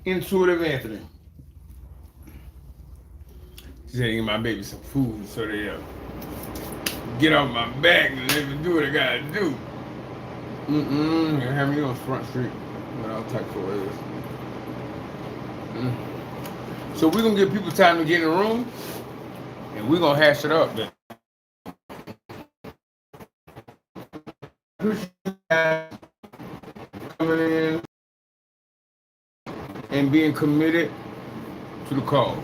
Intuitive Anthony. She said, give my baby some food so they get off my back and let me do what I gotta do. They have me on Front Street without type for is. So we're gonna give people time to get in the room and we're gonna hash it up. Coming in and being committed to the cause.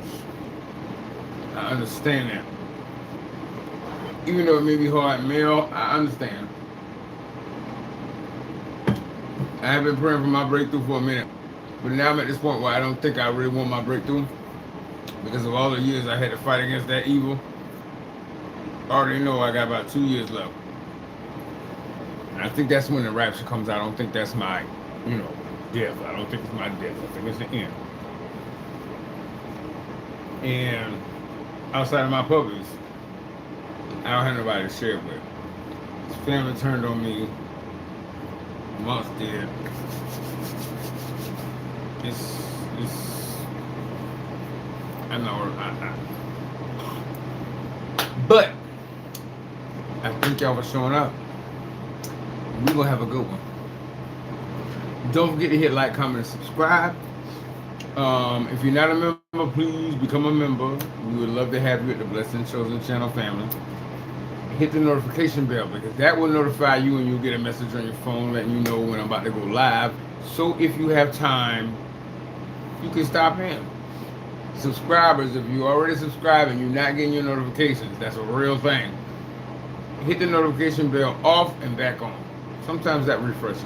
I understand that. Even though it may be hard, male, I understand. I have been praying for my breakthrough for a minute. But now I'm at this point where I don't think I really want my breakthrough. Because of all the years I had to fight against that evil. I already know I got about 2 years left. And I think that's when the rapture comes out. I don't think that's my, death. I don't think it's my death. I think it's the end. And outside of my puppies, I don't have nobody to share it with. His family turned on me. Months did. I know. But I thank y'all for showing up. We're gonna have a good one. Don't forget to hit like, comment, and subscribe. If you're not a member, please become a member. We would love to have you at the Blessed and Chosen channel family. Hit the notification bell because that will notify you and you'll get a message on your phone letting you know when I'm about to go live. So if you have time, you can stop in. Subscribers, if you already subscribed and you're not getting your notifications, that's a real thing. Hit the notification bell off and back on. Sometimes that refreshes.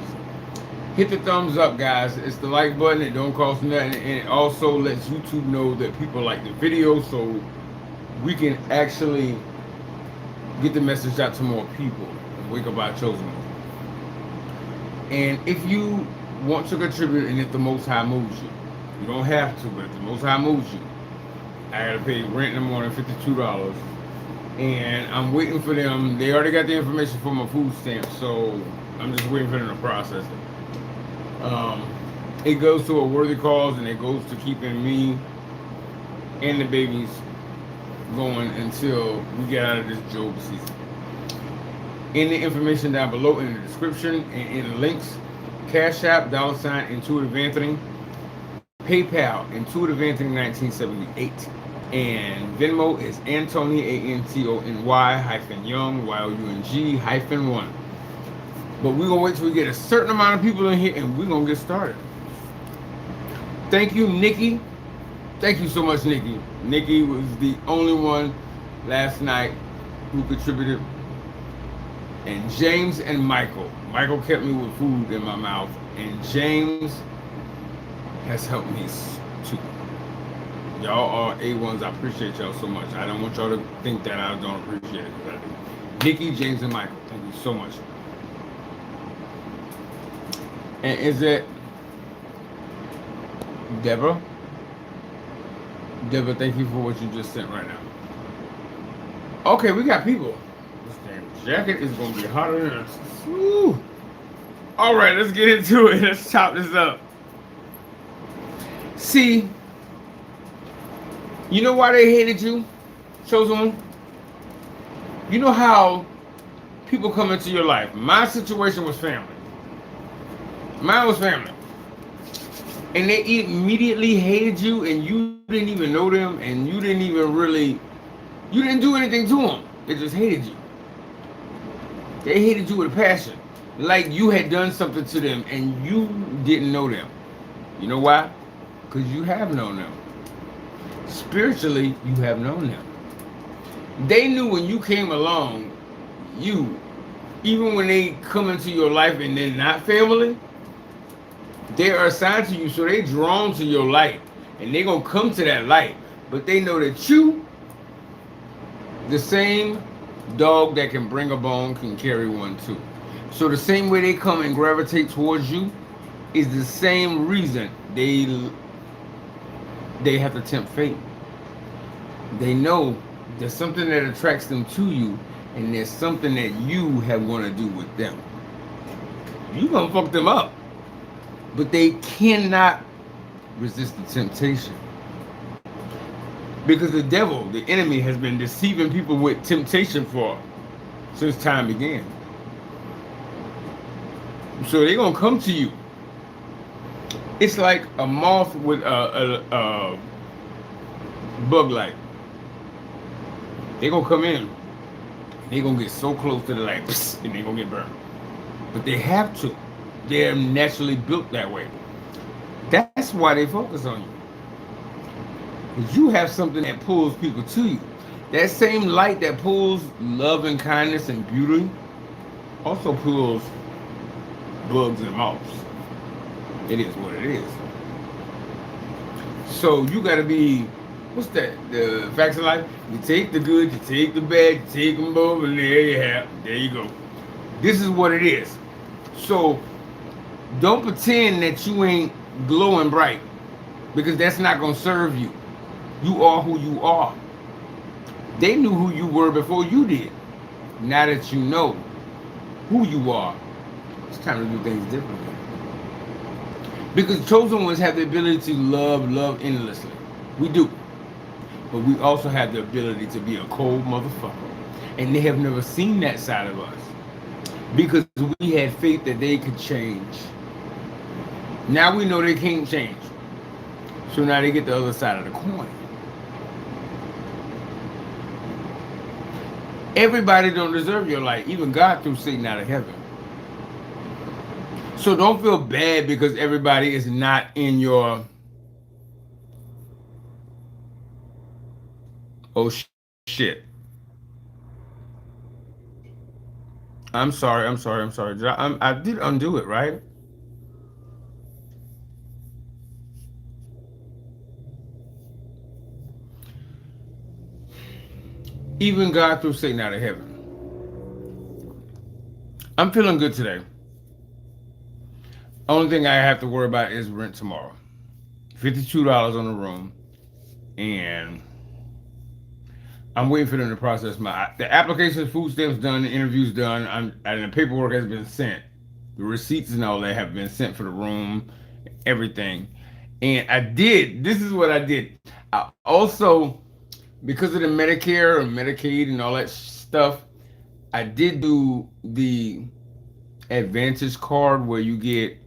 Hit the thumbs up, guys. It's the like button. It don't cost nothing. And it also lets YouTube know that people like the video so we can actually get the message out to more people and wake up our chosen ones. And if you want to contribute and if the Most High moves you, you don't have to, but if the Most High moves you, I gotta pay rent in the morning, $52. And I'm waiting for them. They already got the information for my food stamp, so I'm just waiting for them to process it. It goes to a worthy cause and it goes to keeping me and the babies going until we get out of this Job season. In the information down below in the description and in the links, Cash App, $ Intuitive Anthony, PayPal, Intuitive Anthony 1978, and Venmo is Antony, ANTONY-Young, YOUNG-1. But we're gonna wait till we get a certain amount of people in here and we're gonna get started. Thank you, Nikki. Thank you so much, Nikki. Nikki was the only one last night who contributed. And James and Michael. Michael kept me with food in my mouth. And James has helped me too. Y'all are A1s. I appreciate y'all so much. I don't want y'all to think that I don't appreciate it. I do. Nikki, James, and Michael, thank you so much. And is it Deborah? Deborah, thank you for what you just sent right now. Okay, we got people. This damn jacket is going to be hotter than us. Woo. All right, let's get into it. Let's chop this up. See, you know why they hated you, Chosen One? You know how people come into your life. My situation was family. Mine was family. And they immediately hated you and you didn't even know them and you didn't even really, you didn't do anything to them. They just hated you. They hated you with a passion. Like you had done something to them and you didn't know them. You know why? Because you have known them. Spiritually, you have known them. They knew when you came along, even when they come into your life and they're not family, they are assigned to you, so they're drawn to your light. And they're going to come to that light. But they know that you, the same dog that can bring a bone, can carry one too. So the same way they come and gravitate towards you is the same reason they have to tempt fate. They know there's something that attracts them to you, and there's something that you have going to do with them. You're going to fuck them up. But they cannot resist the temptation. Because the devil, the enemy, has been deceiving people with temptation for since time began. So they're gonna come to you. It's like a moth with a bug light. They're gonna come in. They're gonna get so close to the light, and they're gonna get burned. But they have to. They're naturally built that way. That's why they focus on you. Because you have something that pulls people to you. That same light that pulls love and kindness and beauty also pulls bugs and moths. It is what it is. So you gotta be, what's that? The facts of life? You take the good, you take the bad, you take them both, and there you have, there you go. This is what it is. So don't pretend that you ain't glowing bright, because that's not gonna serve you. You are who you are. They knew who you were before you did. Now that you know who you are, it's time to do things differently. Because chosen ones have the ability to love endlessly. We do. But we also have the ability to be a cold motherfucker. And they have never seen that side of us. Because we had faith that they could change. Now we know they can't change. So now they get the other side of the coin. Everybody don't deserve your light. Even God threw Satan out of heaven. So don't feel bad because everybody is not in your... Oh, shit. I'm sorry. I did undo it, right? Even God threw Satan out of heaven. I'm feeling good today. Only thing I have to worry about is rent tomorrow. $52 on the room. And I'm waiting for them to process the application, food stamps done, the interview's done, and the paperwork has been sent. The receipts and all that have been sent for the room, everything. And this is what I did. I also, because of the Medicare and Medicaid and all that stuff, I did do the Advantage card where you get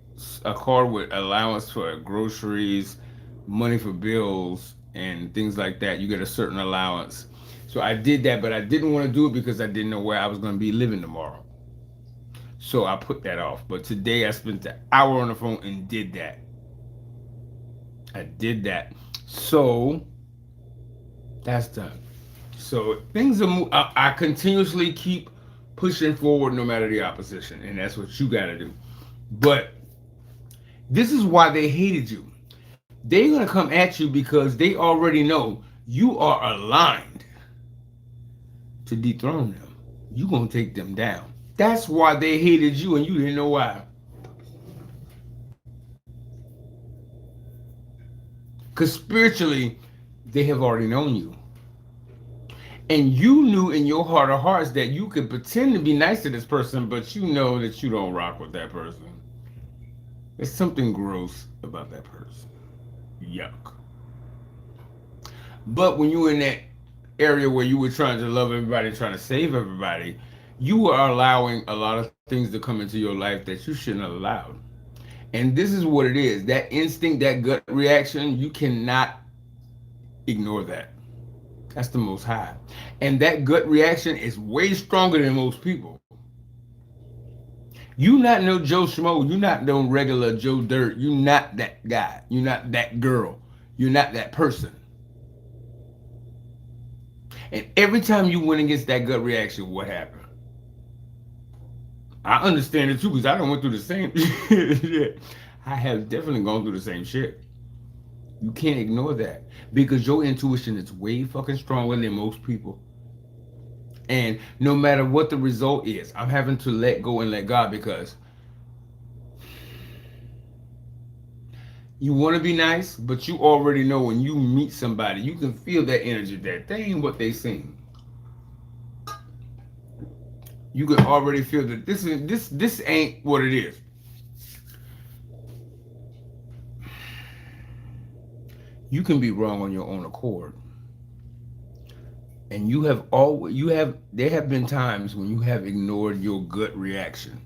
a card with allowance for groceries, money for bills, and things like that. You get a certain allowance. So I did that, but I didn't want to do it because I didn't know where I was going to be living tomorrow. So I put that off. But today I spent an hour on the phone and did that. I did that. So that's done. So things are I continuously keep pushing forward no matter the opposition, and that's what you got to do. But this is why they hated you. They're going to come at you because they already know you are aligned to dethrone them. You're going to take them down. That's why they hated you, and you didn't know why. Because spiritually, they have already known you. And you knew in your heart of hearts that you could pretend to be nice to this person, but you know that you don't rock with that person. There's something gross about that person. Yuck. But when you were in that area where you were trying to love everybody, trying to save everybody, you are allowing a lot of things to come into your life that you shouldn't have allowed. And this is what it is. That instinct, that gut reaction, you cannot ignore that. That's the Most High. And that gut reaction is way stronger than most people. You not no Joe Schmo. You not no regular Joe Dirt. You not that guy. You not that girl. You're not that person. And every time you went against that gut reaction, what happened? I understand it too because I done went through the same shit. I have definitely gone through the same shit. You can't ignore that because your intuition is way fucking stronger than most people. And no matter what the result is, I'm having to let go and let God because you want to be nice, but you already know when you meet somebody, you can feel that energy that they ain't what they seem. You can already feel that this ain't what it is. You can be wrong on your own accord. And there have been times when you have ignored your gut reaction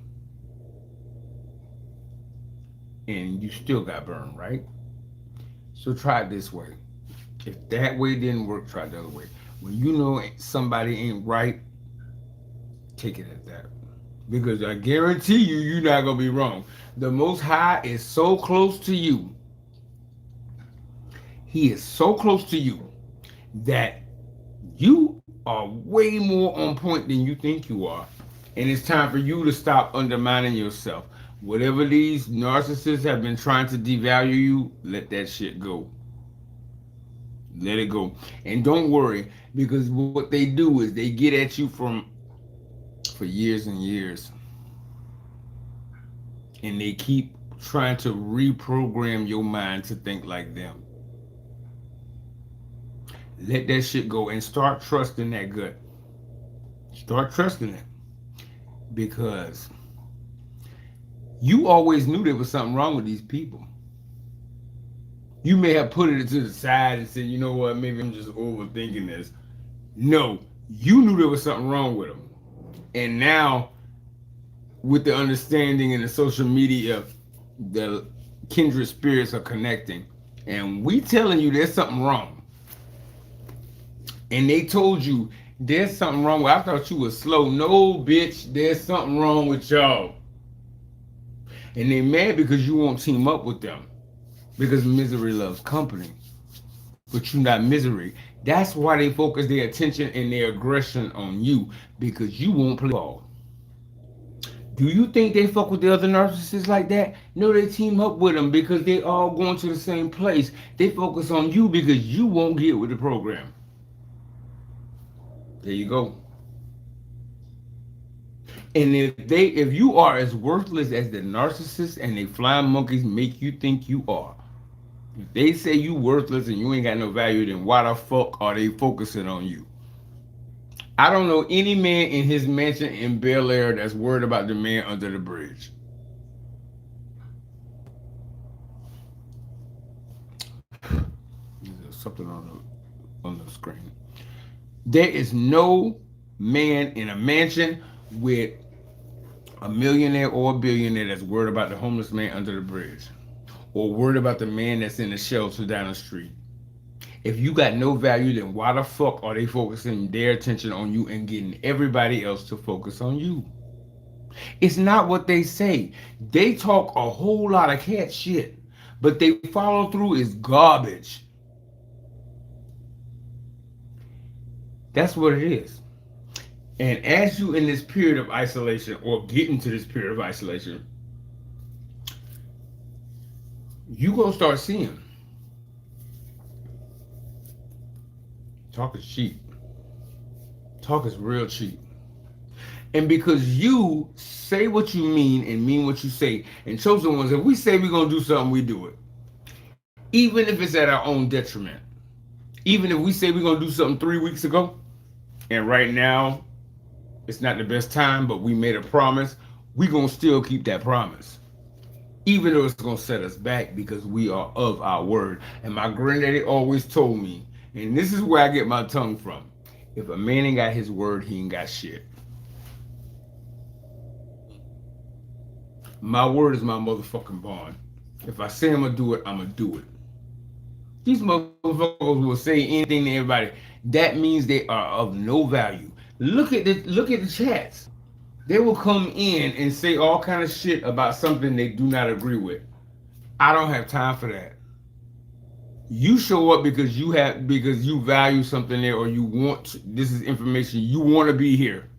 and you still got burned, right? So try it this way. If that way didn't work, try the other way. When you know somebody ain't right, take it at that. Because I guarantee you, you're not going to be wrong. The Most High is so close to you. He is so close to you that you are way more on point than you think you are. And it's time for you to stop undermining yourself. Whatever these narcissists have been trying to devalue you, let that shit go. Let it go. And don't worry, because what they do is they get at you for years and years. And they keep trying to reprogram your mind to think like them. Let that shit go and start trusting that gut. Start trusting it. Because you always knew there was something wrong with these people. You may have put it to the side and said, you know what, maybe I'm just overthinking this. No, you knew there was something wrong with them. And now, with the understanding and the social media, the kindred spirits are connecting. And we telling you there's something wrong. And they told you there's something wrong. I thought you was slow. No, bitch, there's something wrong with y'all. And they mad because you won't team up with them. Because misery loves company. But you're not misery. That's why they focus their attention and their aggression on you. Because you won't play ball. Do you think they fuck with the other narcissists like that? No, they team up with them because they all going to the same place. They focus on you because you won't get with the program. There you go. And if you are as worthless as the narcissists and they flying monkeys make you think you are, if they say you worthless and you ain't got no value, then why the fuck are they focusing on you? I don't know any man in his mansion in Bel Air that's worried about the man under the bridge. There's something on the screen. There is no man in a mansion with a millionaire or a billionaire that's worried about the homeless man under the bridge or worried about the man that's in the shelter down the street. If you got no value, then why the fuck are they focusing their attention on you and getting everybody else to focus on you? It's not what they say. They talk a whole lot of cat shit, but they follow through is garbage. That's what it is. And as you in this period of isolation or get into this period of isolation, you gonna start seeing talk is cheap. Talk is real cheap. And because you say what you mean and mean what you say, and Chosen Ones, if we say we're gonna do something, we do it. Even if it's at our own detriment. Even if we say we're gonna do something 3 weeks ago, and right now it's not the best time, but we made a promise, we're gonna still keep that promise. Even though it's gonna set us back because we are of our word. And my granddaddy always told me, and this is where I get my tongue from, if a man ain't got his word, he ain't got shit. My word is my motherfucking bond. If I say I'm gonna do it, I'm gonna do it. These motherfuckers will say anything to everybody. That means they are of no value. Look at the chats. They will come in and say all kind of shit about something they do not agree with. I don't have time for that. You show up because you value something there, or you want this is information you want to be here.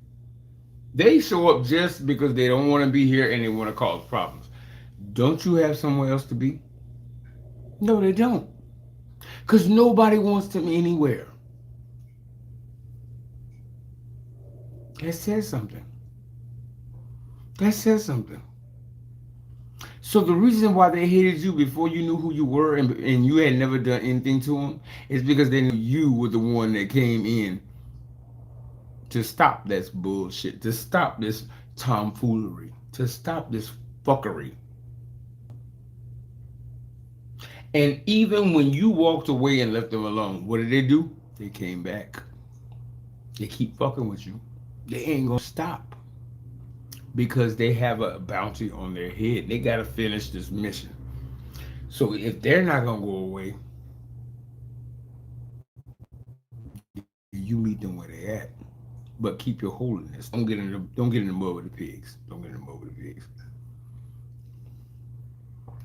They show up just because they don't want to be here and they want to cause problems. Don't you have somewhere else to be? No, they don't. Because nobody wants them anywhere. That says something. That says something. So the reason why they hated you before you knew who you were and you had never done anything to them is because they knew you were the one that came in to stop this bullshit, to stop this tomfoolery, to stop this fuckery. And even when you walked away and left them alone, what did they do? They came back. They keep fucking with you. They ain't gonna stop because they have a bounty on their head. They gotta finish this mission. So if they're not gonna go away, you meet them where they at. But keep your holiness. Don't get in the mud with the pigs. Don't get in the mud with the pigs.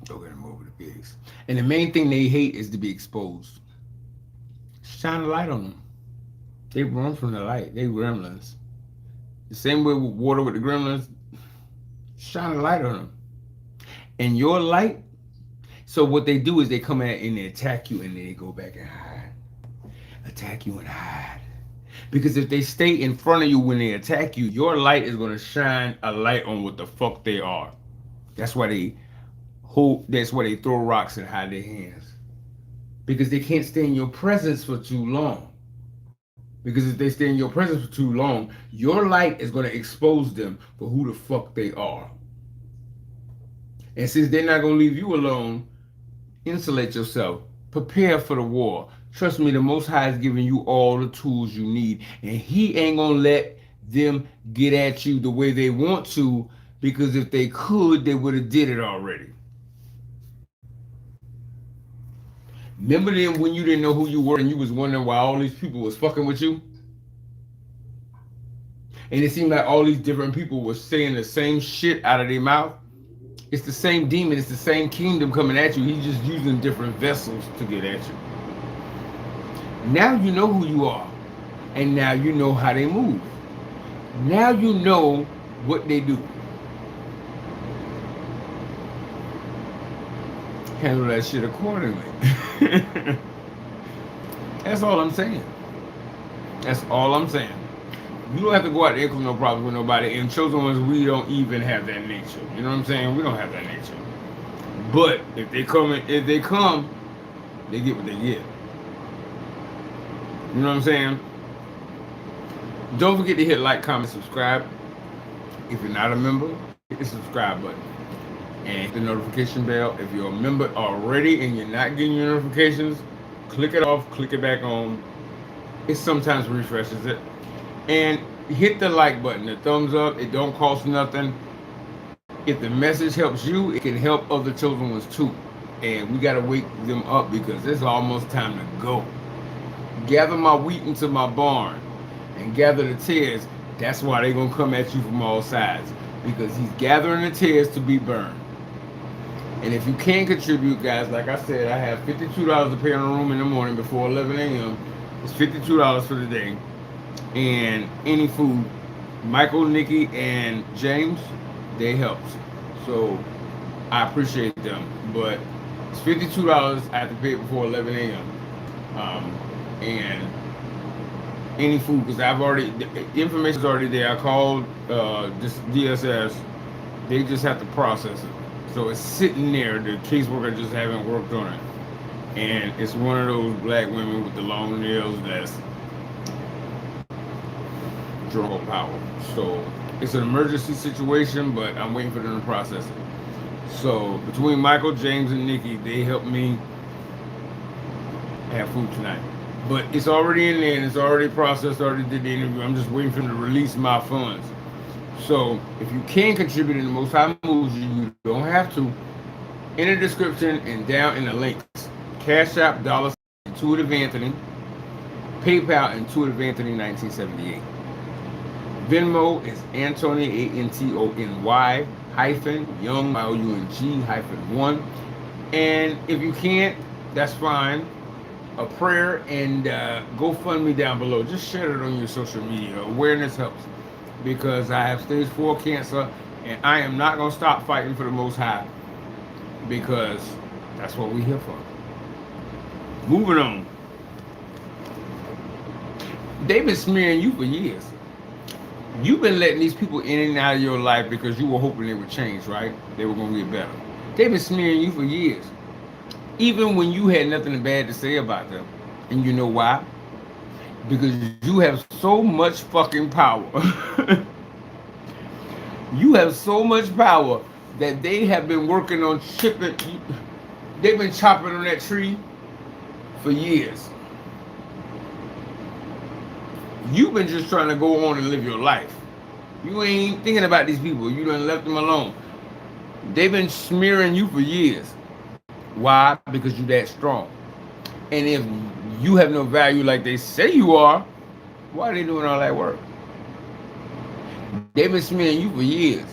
Don't get in the mud with the pigs. And the main thing they hate is to be exposed. Shine a light on them. They run from the light. They gremlins. The same way with water with the gremlins. Shine a light on them. And your light. So what they do is they come at and they attack you and then they go back and hide. Attack you and hide. Because if they stay in front of you when they attack you, your light is going to shine a light on what the fuck they are. That's why they throw rocks and hide their hands. Because they can't stay in your presence for too long. Because if they stay in your presence for too long, your light is going to expose them for who the fuck they are. And since they're not going to leave you alone, insulate yourself. Prepare for the war. Trust me, the Most High is giving you all the tools you need. And He ain't going to let them get at you the way they want to, because if they could, they would have did it already. Remember then when you didn't know who you were and you was wondering why all these people was fucking with you? And it seemed like all these different people were saying the same shit out of their mouth? It's the same demon, it's the same kingdom coming at you. He's just using different vessels to get at you. Now you know who you are. And now you know how they move. Now you know what they do. Handle that shit accordingly. That's all I'm saying. That's all I'm saying. You don't have to go out there with no problems with nobody. And Chosen Ones, we don't even have that nature. You know what I'm saying? We don't have that nature. But if they come, they get what they get. You know what I'm saying? Don't forget to hit like, comment, subscribe. If you're not a member, hit the subscribe button. And hit the notification bell. If you're a member already and you're not getting your notifications, click it off, click it back on. It sometimes refreshes it. And hit the like button, the thumbs up. It don't cost nothing. If the message helps you, it can help other Chosen Ones too. And we got to wake them up because it's almost time to go. Gather my wheat into my barn and gather the tares. That's why they're going to come at you from all sides, because He's gathering the tares to be burned. And if you can contribute, guys, like I said, I have $52 to pay on the room in the morning before 11 a.m. It's $52 for the day. And any food, Michael, Nikki, and James, they helped. So I appreciate them. But it's $52. I have to pay it before 11 a.m. And any food, because the information's already there. I called this DSS. They just have to process it. So it's sitting there. The caseworker just haven't worked on it. And it's one of those black women with the long nails that's draw power. So it's an emergency situation, but I'm waiting for them to process it. So between Michael, James, and Nikki, they helped me have food tonight. But it's already in there and it's already processed, already did the interview. I'm just waiting for them to release my funds. So if you can contribute in the Most High moves, you don't have to. In the description and down in the links. Cash App, $, Intuitive Anthony. PayPal, Intuitive Anthony 1978. Venmo is Antony, Antony hyphen Young, Young hyphen 1. And if you can't, that's fine. A prayer and GoFundMe down below. Just share it on your social media. Awareness helps, because I have stage 4 cancer and I am not going to stop fighting for the Most High, because that's what we're here for. Moving on. They've been smearing you for years. You've been letting these people in and out of your life because you were hoping they would change, right? They were going to get better. They've been smearing you for years. Even when you had nothing bad to say about them. And you know why? Because you have so much fucking power. You have so much power that they have been working on chipping you. They've been chopping on that tree for years. You've been just trying to go on and live your life. You ain't thinking about these people. You done left them alone. They've been smearing you for years. Why? Because you're that strong. And if you have no value like they say you are, why are they doing all that work? They've been smearing you for years.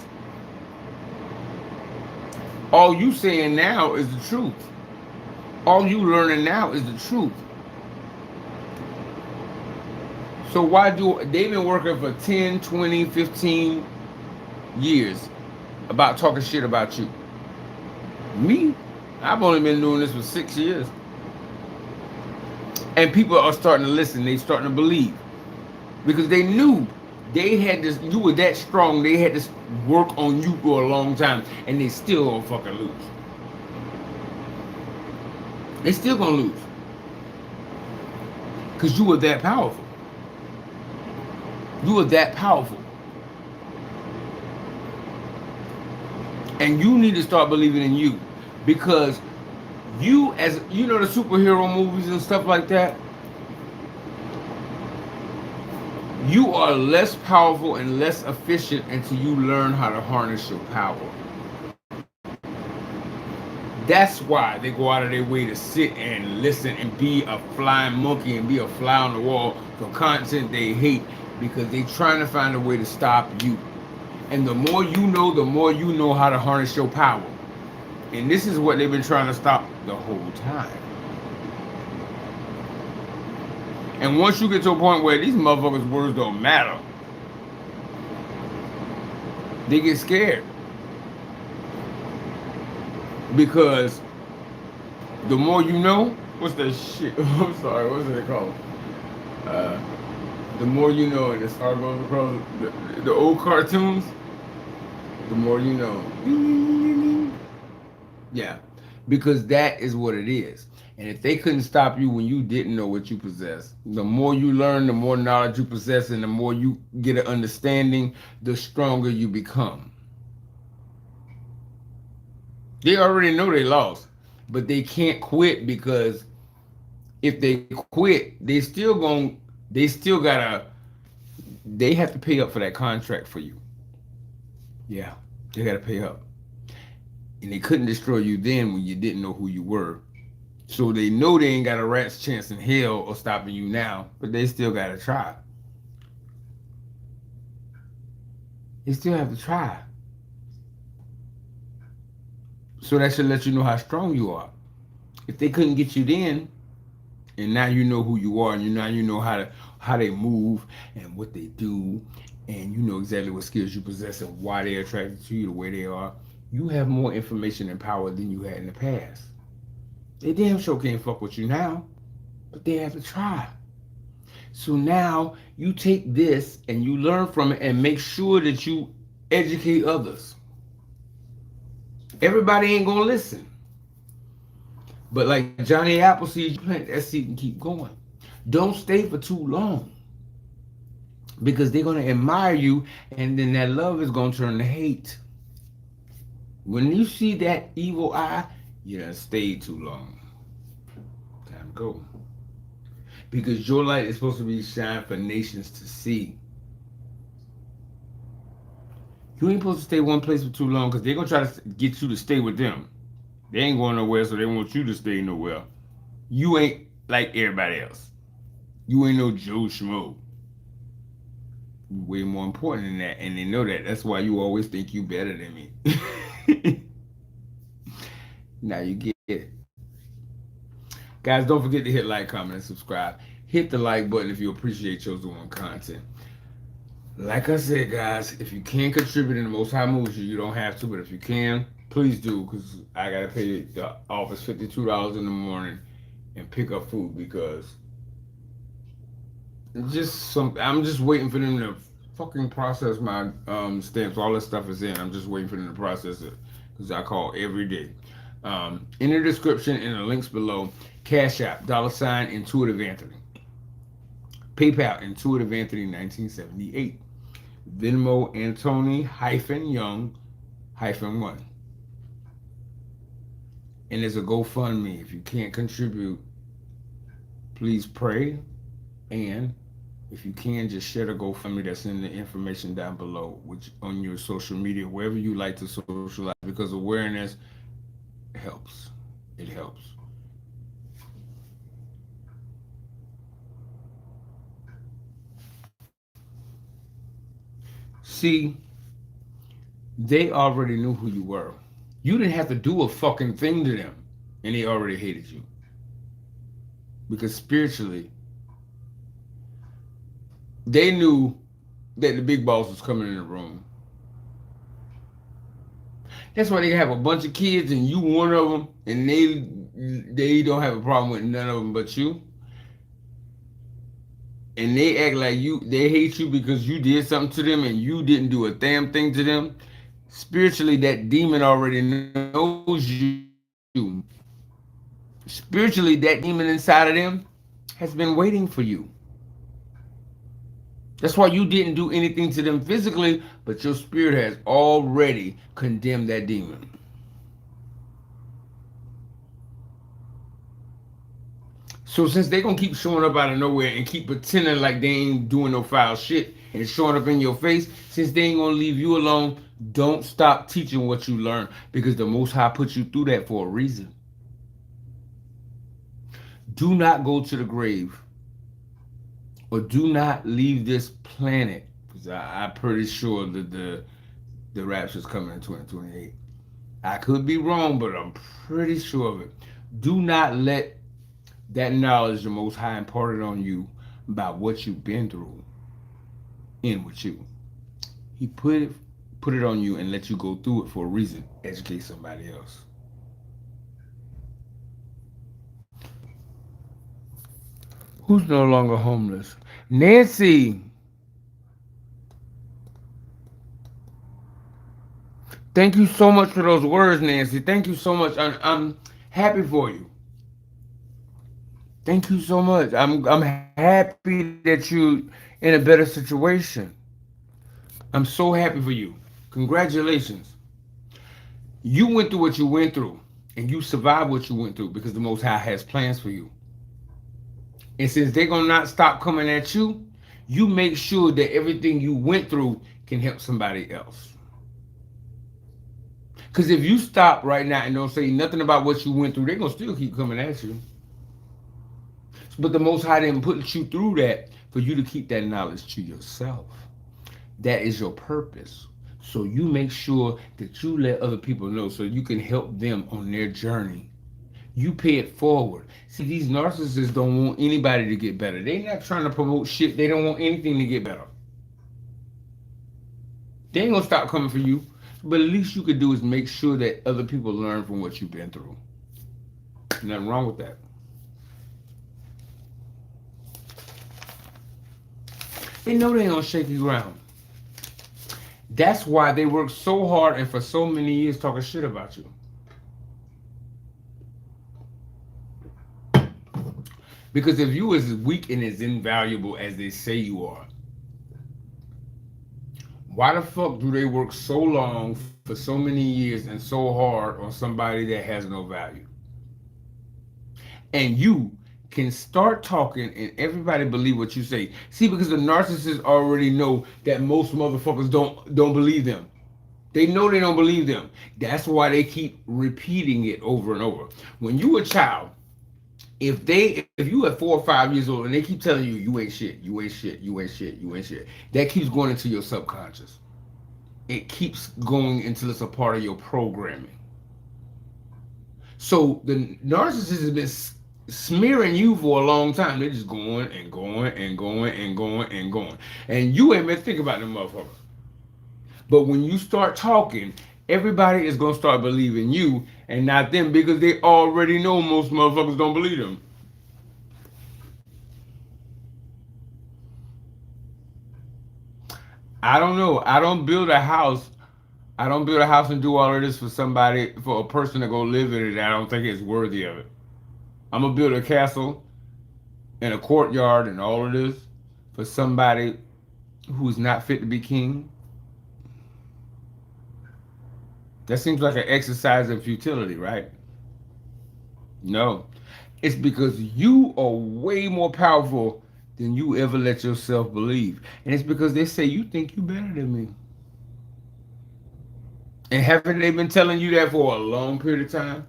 All you saying now is the truth. All you learning now is the truth. So why do they've been working for 10, 20, 15 years about talking shit about you? Me, I've only been doing this for 6 years. And people are starting to listen, they starting to believe. Because they knew they had this, you were that strong, they had to work on you for a long time, and they still gonna fucking lose. They still gonna lose. Because you were that powerful. You were that powerful. And you need to start believing in you. Because you, as you know, the superhero movies and stuff like that, you are less powerful and less efficient until you learn how to harness your power. That's why they go out of their way to sit and listen and be a flying monkey and be a fly on the wall for content they hate, because they're trying to find a way to stop you. And the more you know how to harness your power. And this is what they've been trying to stop the whole time. And once you get to a point where these motherfuckers' words don't matter, they get scared. Because the more you know, what's that shit? I'm sorry, what's it called? The more you know, and the star goes across the old cartoons, the more you know. Yeah, because that is what it is. And if they couldn't stop you when you didn't know what you possess, the more you learn, the more knowledge you possess, and the more you get an understanding, the stronger you become. They already know they lost, but they can't quit, because if they quit, they have to pay up for that contract for you. Yeah, they gotta pay up. And they couldn't destroy you then when you didn't know who you were. So they know they ain't got a rat's chance in hell of stopping you now, but they still gotta try. They still have to try. So that should let you know how strong you are. If they couldn't get you then, and now you know who you are, and now you know how they move and what they do, and you know exactly what skills you possess and why they're attracted to you the way they are, you have more information and power than you had in the past. They damn sure can't fuck with you now, but they have to try. So now you take this and you learn from it and make sure that you educate others. Everybody ain't gonna listen. But like Johnny Appleseed, you plant that seed and keep going. Don't stay for too long, because they're gonna admire you, and then that love is gonna turn to hate. When you see that evil eye, you done stayed too long. Time to go. Because your light is supposed to be shine for nations to see. You ain't supposed to stay one place for too long, because they're gonna try to get you to stay with them. They ain't going nowhere, so they want you to stay nowhere. You ain't like everybody else. You ain't no Joe Schmo. You way more important than that, and they know that. That's why you always think you better than me. Now you get it. Guys, don't forget to hit like, comment, and subscribe. Hit the like button if you appreciate Chosen One content. Like I said, guys, if you can contribute in the Most High moves you don't have to, but if you can, please do, because I got to pay the office $52 in the morning and pick up food, because I'm just waiting for them to fucking process my stamps. All this stuff is in. I'm just waiting for them to process it, because I call every day. In the description and the links below, Cash App, $ Intuitive Anthony. PayPal, Intuitive Anthony 1978. Venmo, Anthony -Young -1. And there's a GoFundMe. If you can't contribute, please pray. And if you can, just share the GoFundMe that's in the information down below, which on your social media, wherever you like to socialize, because awareness helps. It helps. See, they already knew who you were. You didn't have to do a fucking thing to them, and they already hated you. Because spiritually, they knew that the big boss was coming in the room. That's why they have a bunch of kids, and you one of them, and they don't have a problem with none of them but you. And they act like they hate you because you did something to them, and you didn't do a damn thing to them. Spiritually, that demon already knows you. Spiritually, that demon inside of them has been waiting for you. That's why you didn't do anything to them physically, but your spirit has already condemned that demon. So since they gonna keep showing up out of nowhere and keep pretending like they ain't doing no foul shit and showing up in your face, since they ain't gonna leave you alone, don't stop teaching what you learn, because the Most High put you through that for a reason. Do not go to the grave, or do not leave this planet, because I'm pretty sure that the rapture is coming in 2028. I could be wrong, but I'm pretty sure of it. Do not let that knowledge the Most High imparted on you about what you've been through in with you. He put it on you and let you go through it for a reason. Educate somebody else. Who's no longer homeless? Nancy, thank you so much for those words, Nancy. Thank you so much. I'm happy for you. Thank you so much. I'm happy that you in a better situation. I'm so happy for you. Congratulations. You went through what you went through, and you survived what you went through because the Most High has plans for you. And since they're gonna not stop coming at you, you make sure that everything you went through can help somebody else. Because if you stop right now and don't say nothing about what you went through, they're gonna still keep coming at you. But the Most High didn't put you through that for you to keep that knowledge to yourself. That is your purpose. So you make sure that you let other people know so you can help them on their journey. You pay it forward. See, these narcissists don't want anybody to get better. They're not trying to promote shit. They don't want anything to get better. They ain't gonna stop coming for you. But at least you could do is make sure that other people learn from what you've been through. Nothing wrong with that. They know they on shaky ground. That's why they work so hard and for so many years talking shit about you. Because if you as weak and as invaluable as they say you are, why the fuck do they work so long for so many years and so hard on somebody that has no value? And you can start talking and everybody believe what you say. See, because the narcissists already know that most motherfuckers don't believe them. They know they don't believe them. That's why they keep repeating it over and over. When you a child, if you at 4 or 5 years old and they keep telling you you ain't shit, you ain't shit, you ain't shit, you ain't shit, that keeps going into your subconscious. It keeps going until it's a part of your programming. So the narcissist has been smearing you for a long time. They're just going and going and going and going and going. And you ain't been thinking about them motherfuckers. But when you start talking, everybody is going to start believing you and not them because they already know most motherfuckers don't believe them. I don't know. I don't build a house. I don't build a house and do all of this for somebody, for a person to go live in it. I don't think it's worthy of it. I'm going to build a castle and a courtyard and all of this for somebody who's not fit to be king. That seems like an exercise in futility, right? No. It's because you are way more powerful than you ever let yourself believe. And it's because they say you think you better than me. And haven't they been telling you that for a long period of time?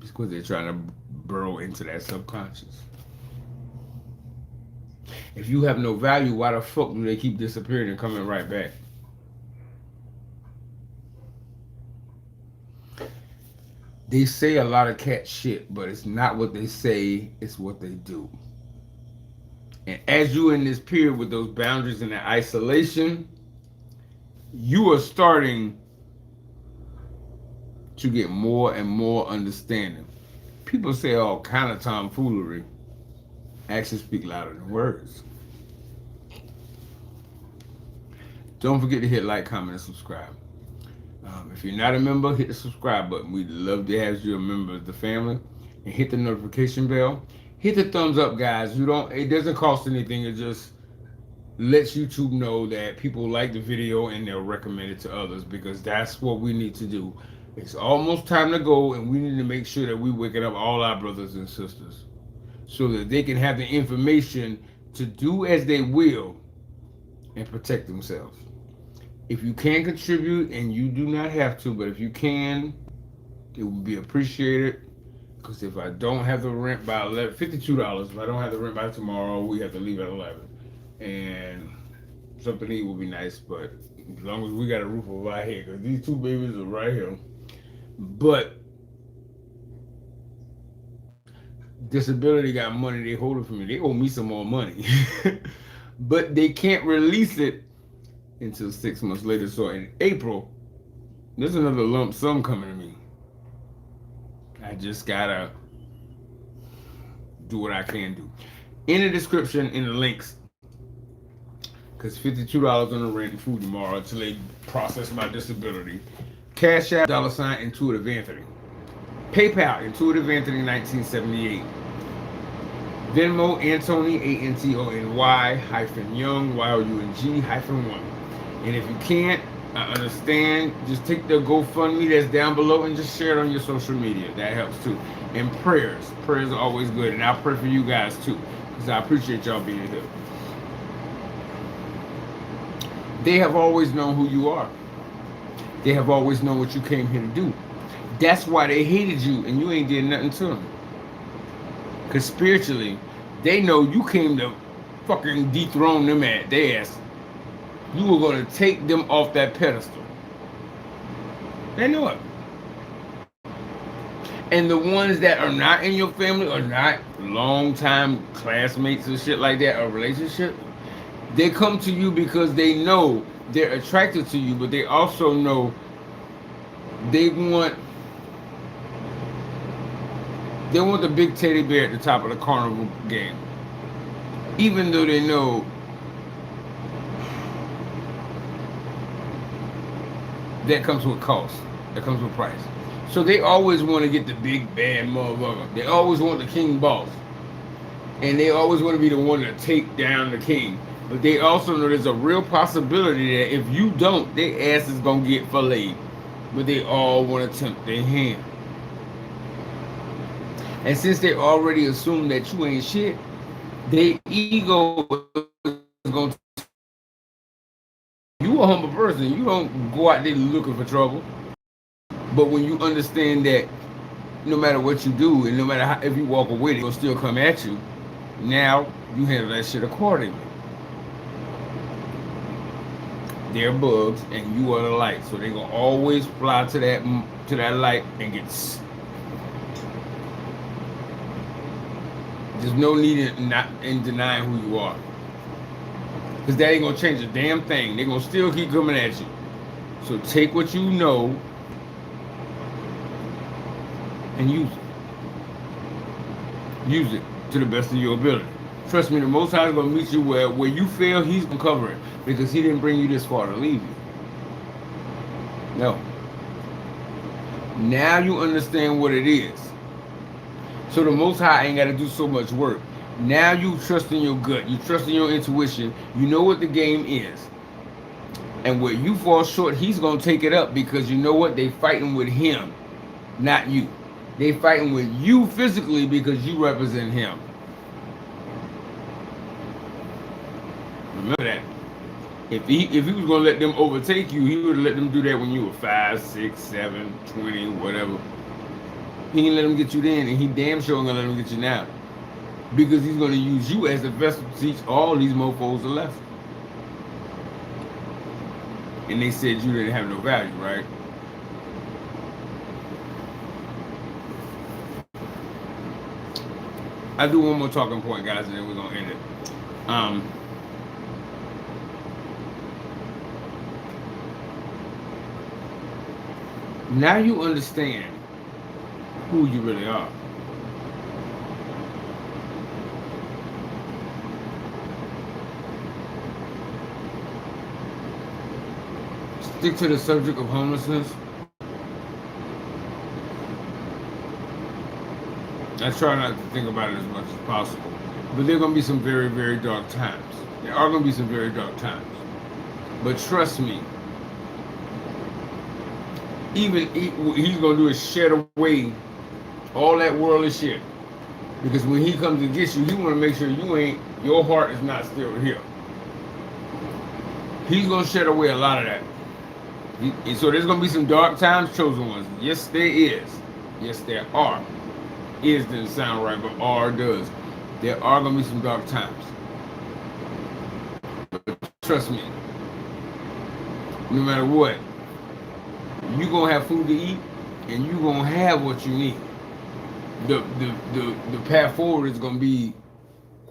It's because they're trying to burrow into that subconscious. If you have no value, why the fuck do they keep disappearing and coming right back? They say a lot of cat shit, but it's not what they say, it's what they do. And as you in this period with those boundaries and that isolation, you are starting to get more and more understanding. People say all kind of tomfoolery. Actions speak louder than words. Don't forget to hit like, comment, and subscribe. If you're not a member, hit the subscribe button. We'd love to have you a member of the family. And hit the notification bell. Hit the thumbs up, guys. It doesn't cost anything. It just lets YouTube know that people like the video and they'll recommend it to others, because that's what we need to do. It's almost time to go, and we need to make sure that we waking up all our brothers and sisters so that they can have the information to do as they will and protect themselves. If you can contribute, and you do not have to, but if you can, it would be appreciated. Because if I don't have the rent by $52, if I don't have the rent by tomorrow, we have to leave at 11. And something to eat would be nice, but as long as we got a roof over our head, because these two babies are right here. But disability got money they hold it from me. They owe me some more money. But they can't release it until 6 months later. So in April, there's another lump sum coming to me. I just gotta do what I can do. In the description, in the links, because $52 on the rent and food tomorrow until they process my disability. Cash App, $ Intuitive Anthony. PayPal, Intuitive Anthony 1978. Venmo, Antony, Antony-Young, YOUNG-1. And if you can't, I understand, just take the GoFundMe that's down below and just share it on your social media. That helps too. And prayers. Prayers are always good. And I'll pray for you guys too, because I appreciate y'all being here. They have always known who you are. They have always known what you came here to do. That's why they hated you and you ain't did nothing to them. Because spiritually, they know you came to fucking dethrone them at their ass. You were going to take them off that pedestal. They know it. And the ones that are not in your family or not long-time classmates and shit like that, or relationship, they come to you because they know they're attracted to you, but they also know they want the big teddy bear at the top of the carnival game. Even though they know that comes with cost, that comes with price. So they always want to get the big bad motherfucker. They always want the king boss. And they always want to be the one to take down the king. But they also know there's a real possibility that if you don't, their ass is going to get filleted. But they all want to tempt their hand. And since they already assume that you ain't shit, their ego is going to... You a humble person. You don't go out there looking for trouble. But when you understand that no matter what you do, and no matter how, if you walk away, they'll still come at you. Now, you handle that shit accordingly. They're bugs, and you are the light. So they're going to always fly to that light and get... There's no need in denying who you are. Because that ain't going to change a damn thing. They're going to still keep coming at you. So take what you know and use it. Use it to the best of your ability. Trust me, the Most High is going to meet you where you fail, He's going to cover it. Because He didn't bring you this far to leave you. No. Now you understand what it is. So the Most High ain't got to do so much work. Now you trust in your gut. You trust in your intuition. You know what the game is. And where you fall short, He's going to take it up, because you know what? They fighting with Him, not you. They fighting with you physically because you represent him. Remember that. If he was gonna let them overtake you, he would have let them do that when you were 5, 6, 7, 20, whatever. He didn't let them get you then, and he damn sure ain't gonna let them get you now. Because he's gonna use you as a vessel to teach all these mofos a lesson. And they said you didn't have no value, right? I'll do one more talking point, guys, and then we're gonna end it. Now you understand who you really are. Stick to the subject of homelessness. I try not to think about it as much as possible. But there are going to be some very, very dark times. There are going to be some very dark times. But trust me, even he's going to do is shed away all that worldly shit. Because when he comes to get you, he want to make sure your heart is not still here. He's going to shed away a lot of that. So there's going to be some dark times, chosen ones. Yes, there is. Yes, there are. Is didn't sound right, but R does. There are going to be some dark times. But trust me, no matter what, you're going to have food to eat, and you're going to have what you need. The path forward is going to be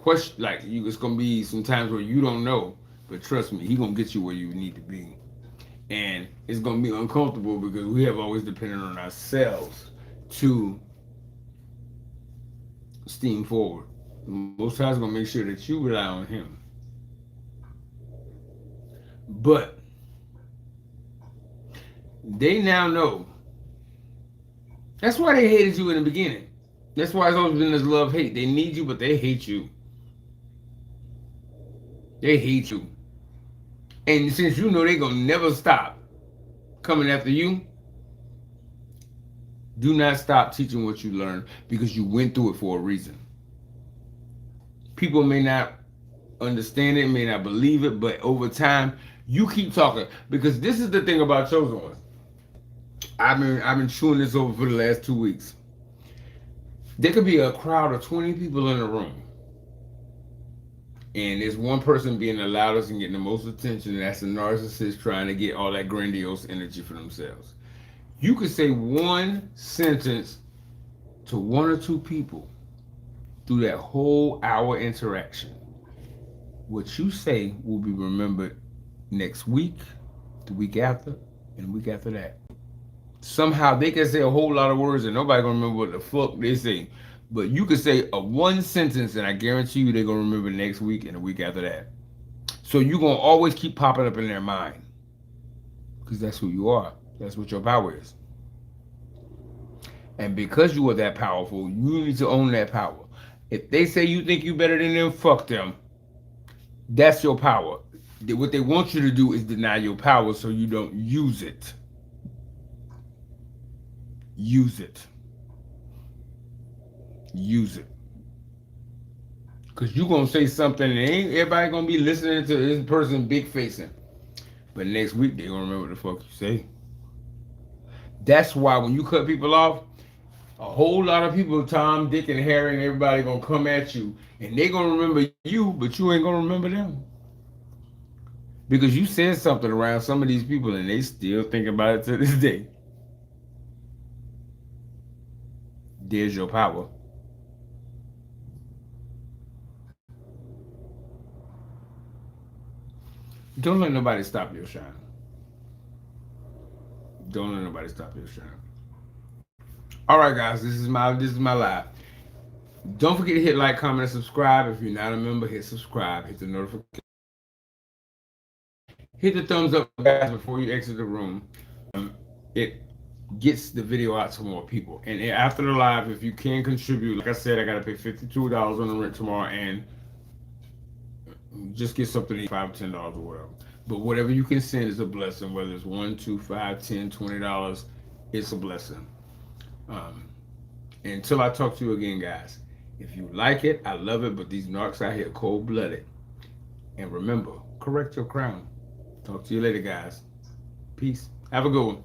it's going to be some times where you don't know, but trust me, he's going to get you where you need to be. And it's going to be uncomfortable because we have always depended on ourselves to steam forward. Most times, going to make sure that you rely on him. But they now know. That's why they hated you in the beginning. That's why it's always been this love-hate. They need you, but they hate you. They hate you. And since you know they're going to never stop coming after you, do not stop teaching what you learned because you went through it for a reason. People may not understand it, may not believe it, but over time, you keep talking. Because this is the thing about Chosen Ones. I've been chewing this over for the last 2 weeks. There could be a crowd of 20 people in a room. And there's one person being the loudest and getting the most attention, and that's a narcissist trying to get all that grandiose energy for themselves. You could say one sentence to 1 or 2 people through that whole hour interaction. What you say will be remembered next week, the week after, and the week after that. Somehow they can say a whole lot of words and nobody gonna remember what the fuck they say. But you could say a one sentence and I guarantee you they're gonna remember next week and the week after that. So you're gonna always keep popping up in their mind. Because that's who you are. That's what your power is. And because you are that powerful, you need to own that power. If they say you think you better than them, fuck them. That's your power. What they want you to do is deny your power so you don't use it. Use it. Use it. Because you're going to say something and ain't everybody going to be listening to this person big facing. But next week, they're going to remember what the fuck you say. That's why when you cut people off, a whole lot of people, Tom, Dick, and Harry, and everybody going to come at you. And they're going to remember you, but you ain't going to remember them. Because you said something around some of these people and they still think about it to this day. There's your power. Don't let nobody stop your shine. Don't let nobody stop your shine. All right, guys, this is my live. Don't forget to hit like, comment, and subscribe. If you're not a member, hit subscribe. Hit the notification. Hit the thumbs up, guys, before you exit the room. It gets the video out to more people. And after the live, if you can contribute, like I said, I got to pay $52 on the rent tomorrow and just get something to eat, $5 or $10 or whatever. But whatever you can send is a blessing, whether it's $1, $2, $5, $10, $20, it's a blessing. Until I talk to you again, guys. If you like it, I love it, but these narcs out here cold-blooded. And remember, correct your crown. Talk to you later, guys. Peace. Have a good one.